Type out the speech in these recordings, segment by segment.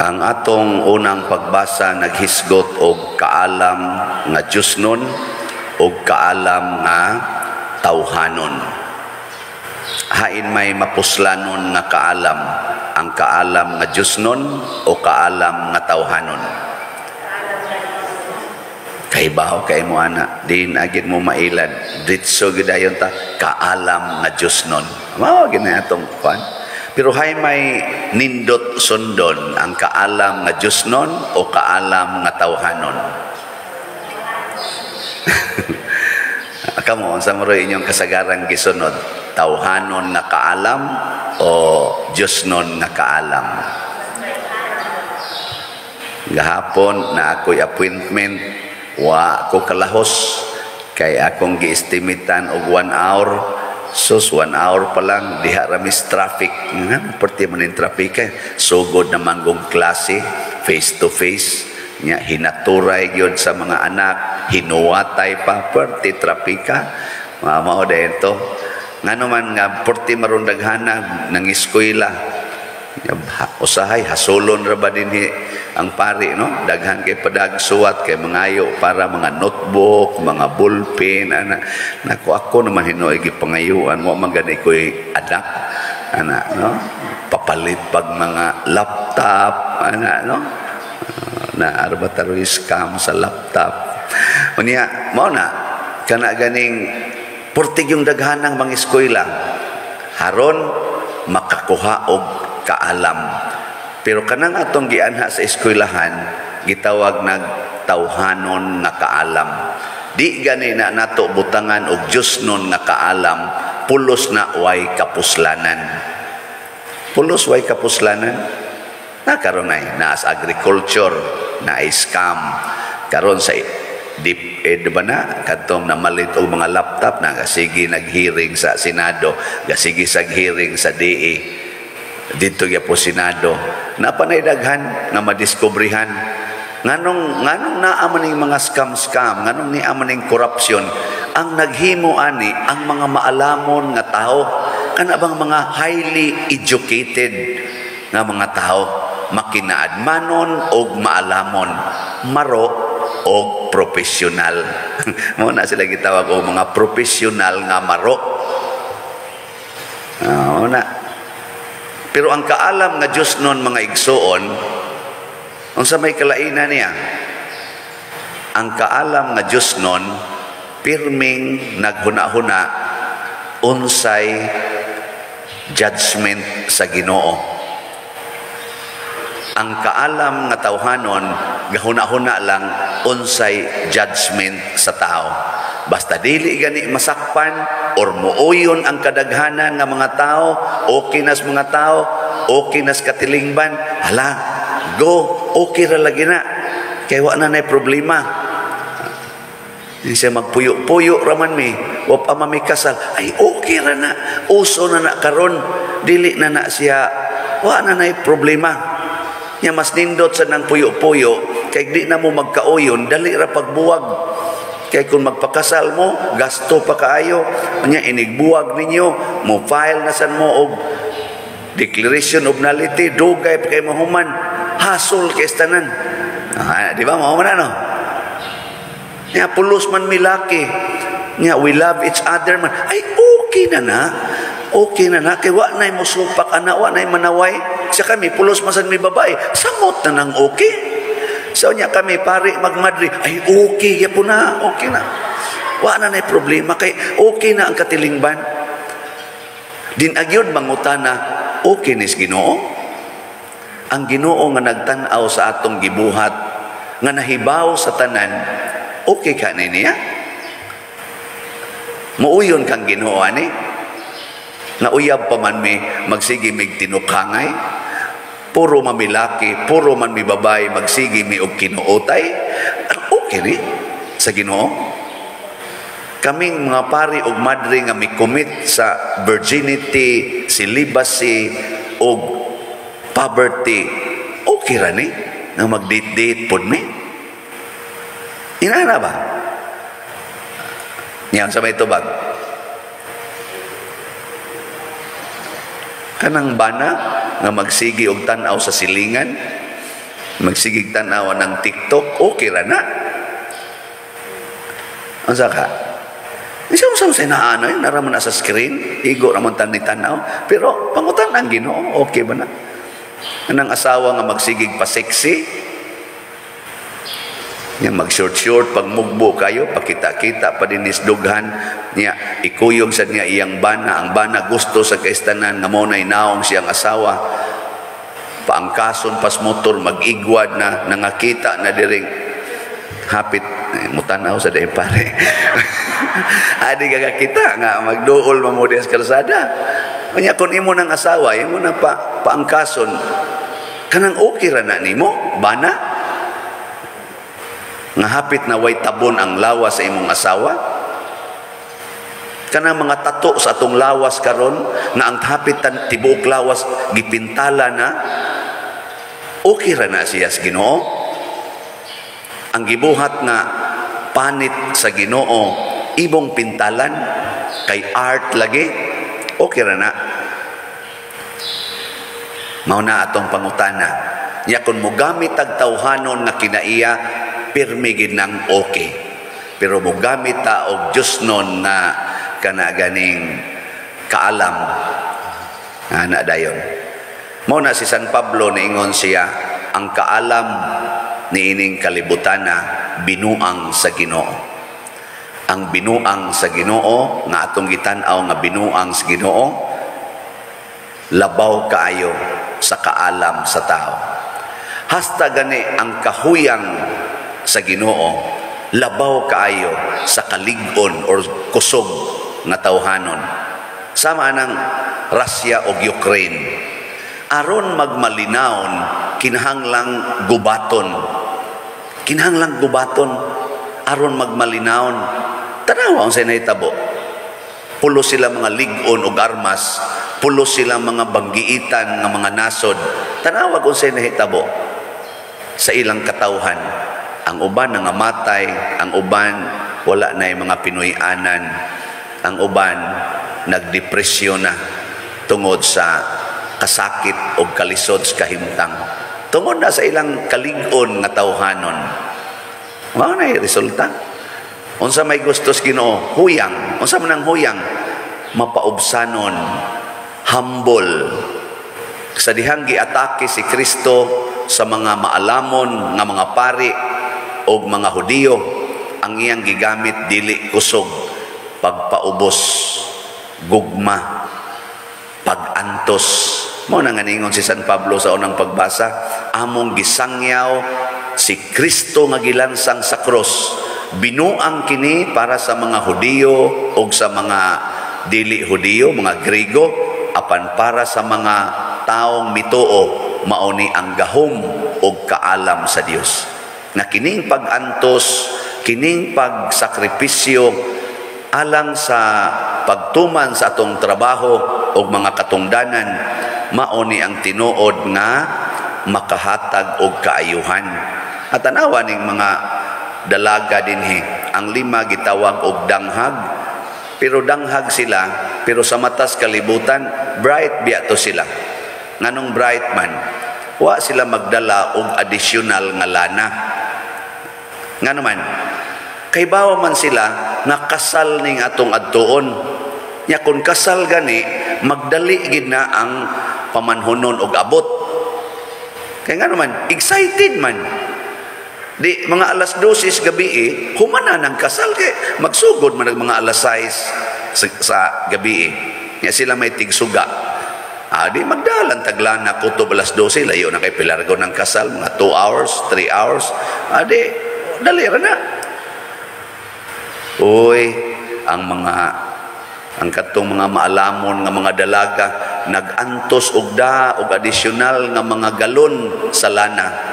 Ang atong unang pagbasa naghisgot og kaalam nga Diosnon og kaalam nga tawhanon. Hain may mapuslanon nga kaalam, ang kaalam nga Diosnon o kaalam nga tawhanon. Kaibaw kay mo ana, din agid mo mailan. Ditso gidayon ta kaalam nga Diosnon. Mao gid na atong kwan. Pero hay may nindot sundon ang kaalam nga Diosnon o kaalam nga tawhanon. Kamo sa mo inyong kasagaran gisunod, tawhanon nga kaalam o Diosnon nga kaalam. Gahapon na ako'y appointment, wa ko kalahos kay akong giestimitan og 1 hour. Sus, 1 hour pa lang, diha ramis traffic. Perti man yung traffic sugod na manggong klase, face to face. Hinaturay yun sa mga anak, hinuwatay pa, perti trafika. Mao dahil ito. Nga naman nga, perti marundaghana ng eskwela. Usahay, hasulon ra ba din ang pari, no? Daghan kay padagsuwat kay mangayo para mga notebook, mga ballpen, ana. Nako ako naman hinoy gipangayuan mo magani koy anak, ana, no? Papalit pag mga laptop, ana, no? Na arbataroy scam sa laptop. Unya, mao na kana ganing portig yung daghanang mga eskwela. Haron makakuha og kaalam. Pero kanang atong gianha sa eskwelahan gitawag nag tawhanon nga kaalam. Di gani na nato butangan og Diosnon nga kaalam, pulos na way kapuslanan. Pulos way kapuslanan. Na karon ay naas agriculture, na scam. Karon sa deep ed ba na katong namalit og mga laptop na gasigi naghearing sa Senado, gasigi sa hearing sa DA. Dito ya po Senado napanay daghan nga madiskubrihan nganong naa maning mga scam nganong ni amaning korupsyon ang naghimo ani ang mga maalamon nga tao kana bang mga highly educated nga mga tao makinaadmanon og maalamon maro og profesional. Mo na sila gitawag og mga profesional nga maro. Na pero ang kaalam nga Diosnon mga igsoon, unsa may kalainan niya? Ang kaalam nga Diosnon pirming naghuna-huna unsay judgment sa Ginoo. Ang kaalam nga tawhanon gahuna-huna lang unsay judgment sa tao. Basta dili gani masakpan or muuyon ang kadaghanan nga mga tao, okay nas mga tao, okay nas katilingban, hala, go, okay ra lagi na. Kay wa na nay problema. Di siya magpuyo-puyo raman mi, wa pa mamikasal, ay okay ra na, uso na na karon, dili na na siya, wa na nay problema. Nya mas nindot sa nang puyo-puyo, kay di na mo magkauyon, dali ra pagbuwag. Kaya kung magpakasal mo, gasto pa kaayo. Kanya inigbuwag ninyo, mo file na san mo og declaration of nullity, dugay pa kayo mahuman, hasol kay istanan. Di ba mahuman ano? Nga pulos man milaki, nga we love each other man, ay okay na na. Okay na na, kaya wa na mo supak ana, wa na manaway. Siya kami, pulos masan may babae, samot na nang okay. So niya kami pari magmadri, ay okay ya po na, okay na. Wa na nay problema kay okay na ang katilingban. Din agyod mangutana, okay nis Ginoo? Ang Ginoo nga nagtan-aw sa atong gibuhat, nga nahibaw sa tanan, okay ka na niya? Muuyon kang Ginoo ani? Nauyab pa man mi magsige mig tinukangay. Puro mamilaki, puro man mi babay, magsigi mi og kinuotay. Okay ni sa Ginoo. Kaming mga pari og madre nga mi commit sa virginity, celibacy og poverty. Okay ra ni nga mag-date-date pod mi. Inana ba? Yan sa may tubag. Kanang bana nga magsigi og tan-aw sa silingan, magsigig tanawan ng TikTok, okay ra na. Ang saka, isang sa inaano, naraman na sa screen, igo raman tan ni tanaw, pero pangutan ang Ginoo, okay ba na? Anang asawa nga magsigig pa sexy, niya mag-short-short, pag mugbo kayo, pakita-kita, padinisdughan, niya ikuyog sa niya iyang bana, ang bana gusto sa kaistanan, nga mo na inaong siyang asawa, paangkason pas motor, mag-igwad na, nangakita na diring, hapit, mutanaw sa dahi pare. Adi kakakita nga, magduol mamudi sa karsada. Kanya kung imo ng asawa, imo na paangkason, kanang okay ra na nimo, bana? Nga hapit na way tabon ang lawas sa imong asawa? Kanang mga tato sa atong lawas karon nga ang hapitan tibuok lawas gipintala na, okay ra na siya sa Ginoo? Ang gibuhat nga panit sa Ginoo ibong pintalan kay art lagi, okay ra na. Mao na atong pangutana. Nya kun mogamit tag tawhanon nga kinaiya, pirmi gid nang okay. Pero mogamit ta og Dios non na kana ganing kaalam, ana dayon. Mao na si San Pablo niingon siya, ang kaalam niining kalibutan na binuang sa Ginoo. Ang binuang sa Ginoo nga atong gitan-aw nga binuang sa Ginoo, labaw kaayo sa kaalam sa tao. Hasta gani ang kahuyang sa Ginoo, labaw kaayo sa kalig-on or kusog nga tawhanon. Sama nang Russia o Ukraine. Aron magmalinawon, kinahanglang gubaton. Kinahanglang gubaton aron magmalinawon. Tanawa ang sa nahitabo. Pulo sila mga lig-on o armas, pulo sila mga banggiitan ng mga nasod. Tanawa kung sa nahitabo sa ilang katawhan. Ang uban nangamatay, ang uban wala na yung mga Pinoy-anan, ang uban nagdepresyon na tungod sa kasakit o kalisod sa kahimtang. Tungod na sa ilang kalig-on nga tawhanon. Mao na resulta. Unsa may gusto sa Ginoo? Huyang. Unsa man ang huyang? Mapaubsanon, humble. Sa dihang giatake si Kristo sa mga maalamon nga mga pari o mga Hudiyo, ang iyang gigamit dili kusog, pagpaubos, gugma, pagantos. Mo nang ningon si San Pablo sa unang pagbasa, among gisangyaw si Kristo nga gilansang sa cross. Binuang kini para sa mga Hudiyo o sa mga dili Hudiyo, mga Griego, apan para sa mga taong mituo, mauni ang gahom o kaalam sa Dios. Na kining pag-antos, kining pagsakripisyo alang sa pagtuman sa atong trabaho o mga katungdanan, mauni ang tinuod nga makahatag og kaayuhan. At tanawa ning mga dalaga dinhi, ang 5 gitawag og danghag, pero danghag sila, pero sa matas kalibutan bright biato sila. Nganong bright man, wa sila magdala og additional nga lana. Ngano man, kay bawa man sila nga kasal ning atong adtuon. Nya kun kasal gani, magdali gid na ang pamanhonon og abot. Kay ngano man, excited man. Di mga alas 12 gabi humana ng kasal kay magsugod man mga alas 6 sa gabi. Nya sila may tigsuga. Di magdalan taglana kutob alas 12 layo na kay pilargo ng kasal mga 2 hours, 3 hours. Di dali ra na. Uy, ang katong mga maalamon nga mga dalaga nagantos og additional nga mga galon sa lana.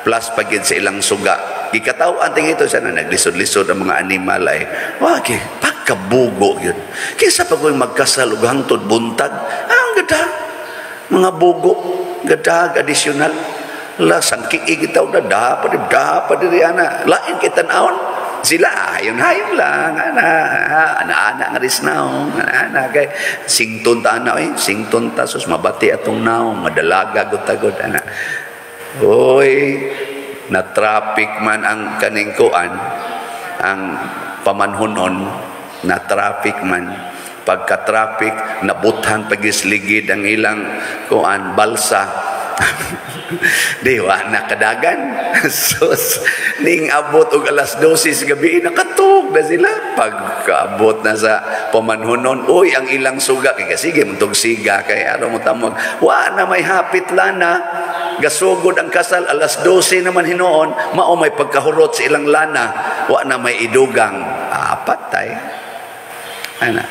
Plus pagid sa ilang suga. Gikataw-an ting ito siya na naglisod-lisod ang mga animal ay, wagi, pagkabugo yun. Kaysa pag magkasal ug hangtod buntag, ang gada, mga bugo, gadag, additional. La, sangkik igitaw na, dapat diri ana. Lain kita naon, sila, hayon lang, ana nga risnaw, ana kay sington ta ana, sington ta, sus mabati atong naon, madalaga, gutagod, ana. Oy, na traffic man ang kaningkuan, ang pamanhunon, na traffic man. Pagka-traffic, nabuthan pagisligid ang ilang kuan balsa. Diwa na kadagan. Sus, ning abot og alas 12 gabi nakatug na sila. Pagkaabot na sa pamanhunon, uy, ang ilang suga kay sige muntog siga kay ano mo tamog. Wa na may hapit lana. Gasugod ang kasal alas 12 naman hinuon, mao may pagkahurot sa ilang lana. Wa na may idugang. Patay. Ana.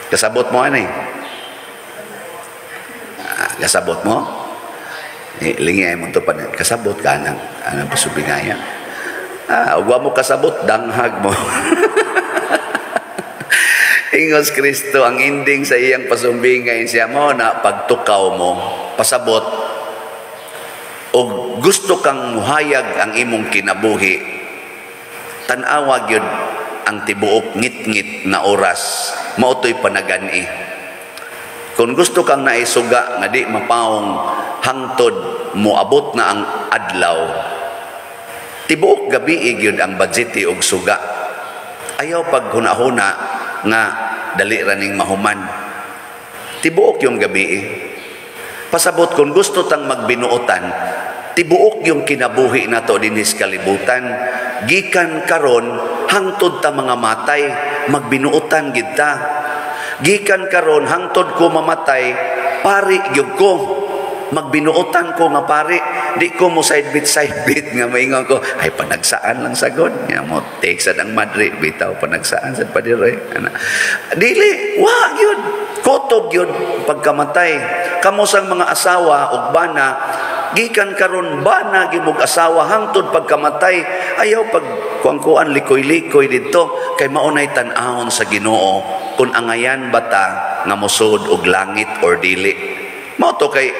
Kasabot mo ani. Kasabot mo? Lingay mo ito pa na, kasabot ka ng pasubingaya. Huwag mo kasabot, danghag mo. Ingos Kristo, ang ending sa iyang pasumbingay siya mo na pagtukaw mo, pasabot, o gusto kang muhayag ang imong kinabuhi, tanawag yun ang tibuok ngit-ngit na oras, mautoy panagani. Kung gusto kang naisuga nga di mapaong hangtod moabot na ang adlaw, tibuok gabi gyud ang budgeti og suga. Ayaw pag hunahuna nga dali raning mahuman. Tibuok yung gabi. Pasabot kung gusto tang magbinuotan, tibuok yung kinabuhi nato dinhis kalibutan. Gikan karon hangtod ta mga matay, magbinuotan gid ta. Gikan karon hangtod ko mamatay, pari gyud ko. Magbinuotan ko nga pari, di ko mo side bit nga maingon ko, ay panagsaan lang sagod. Nga mo teksad ang madre, bitaw panagsaan sa padiroy. Dili, wag yun. Kotob yun pagkamatay. Kamo sang mga asawa ug bana, gikan karon bana gibog asawa hangtod pagkamatay. Ayaw pag kuan likoy-likoy didto kay maunay tan-awon sa Ginoo kung angayan bata nga mosud og langit or dili. Mao to kay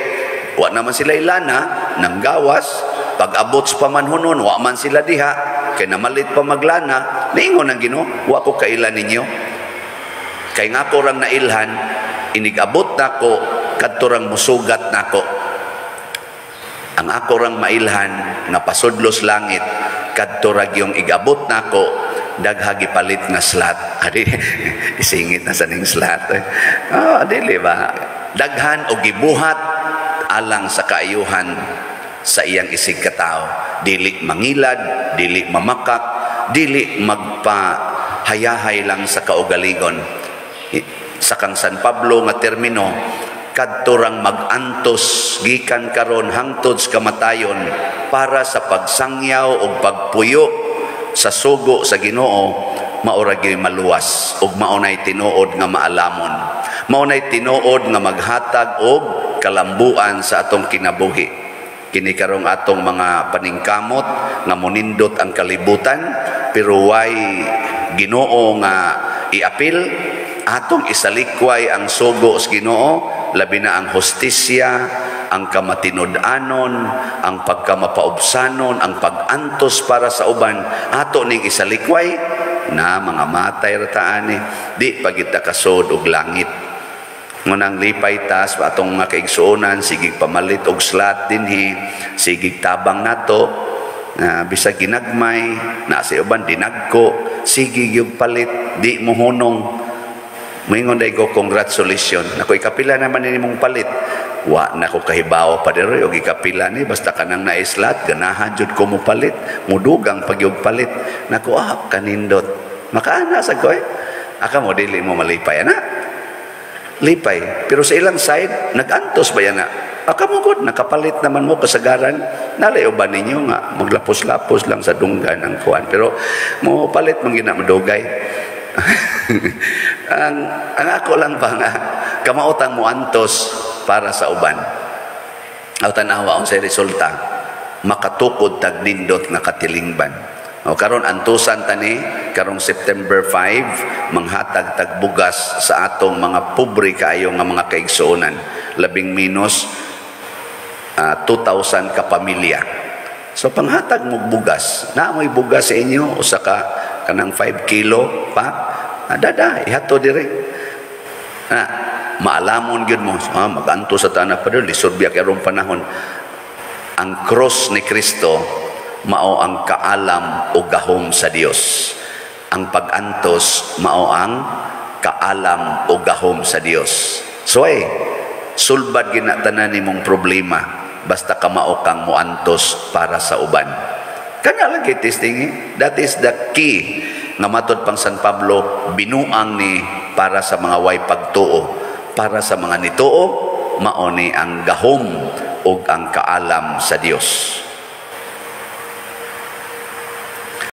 wa naman sila ilana ng gawas, pag abot sa pamanhunon wa man sila diha kay namalit pa maglana. Niingon ang Ginoo, wa ko kailan ninyo kay nga ko rang nailhan, inigabot nako kadto rang musugat nako. Ang ako rang mailhan nga pasudlos langit kadto ra gyung igabot nako, daghagi palit nga slat. Adi isingit na sa ning slat. Dili ba daghan og gibuhat alang sa kaayuhan sa iyang isig katao. Dili mangilad, dili mamakak, dili magpahayahay lang sa kaugaligon. Sa kang San Pablo nga termino, kadto rang magantos gikan karon hangtod sa kamatayon para sa pagsangyaw o pagpuyo sa sugo sa Ginoo. Maura gyud maluwas ug maunay tinuod nga maalamon, maunay tinuod nga maghatag og kalambuan sa atong kinabuhi. Kini karong atong mga paningkamot nga monindot ang kalibutan, pero way Ginoo nga iapil, atong isalikway ang sugo sa Ginoo, labi na ang hustisya, ang kamatinud-anon, ang pagkamapaubsanon, ang pagantos para sa uban, ato ning isalikway na mga matay rataani, di pagita kasod og langit. Ngunang lipay tas atong mga kaigsuonan, sigig pamalit og slat dinhi, sigig tabang nato, bisag ginagmay, na sa uban dinagko, sigig yung palit, di mo hunong. Moingon day ko, congratulations. Nakoy kapila naman ni mong palit. Wa na ko kahibaw pa diri og ikapila ni basta kanang naislat ganahan jud ko mo palit, mudugang pagyog palit. Nako kanindot. Makaana sa koy. Aka mo dili mo malipay ana. Lipay, pero sa ilang side nagantos ba yana? Aka mo gud nakapalit naman mo kasagaran. Nalay uban ninyo nga maglapos-lapos lang sa dunggan ang kuan, pero mo palit man ginamadugay. ang ako lang ba nga kamautang mo antos para sa uban. Aw tanawa ang sa resulta makatukod tag nindot nga katilingban. O karon antusan tani karong September 5 manghatag tag bugas sa atong mga pobre kaayo nga mga kaigsuonan, labing minus 2,000 ka pamilya. So panghatag mo bugas, na mo'y bugas sa inyo usa ka kanang 5 kilo pa, dada ihato dire. Maalamon gyud mo, maganto sa tanah pa dili lisod biya karong panahon. ang cross ni Kristo mao ang kaalam o gahom sa Dios. Ang pag-antos mao ang kaalam o gahom sa Dios. So sulbad ginatanan nimong problema basta ka mao kang muantos para sa uban. Kana lang kay testing. That is the key nga matod pang San Pablo, binuang ni para sa mga way pagtuo, para sa mga nituo mao ni ang gahom ug ang kaalam sa Dios.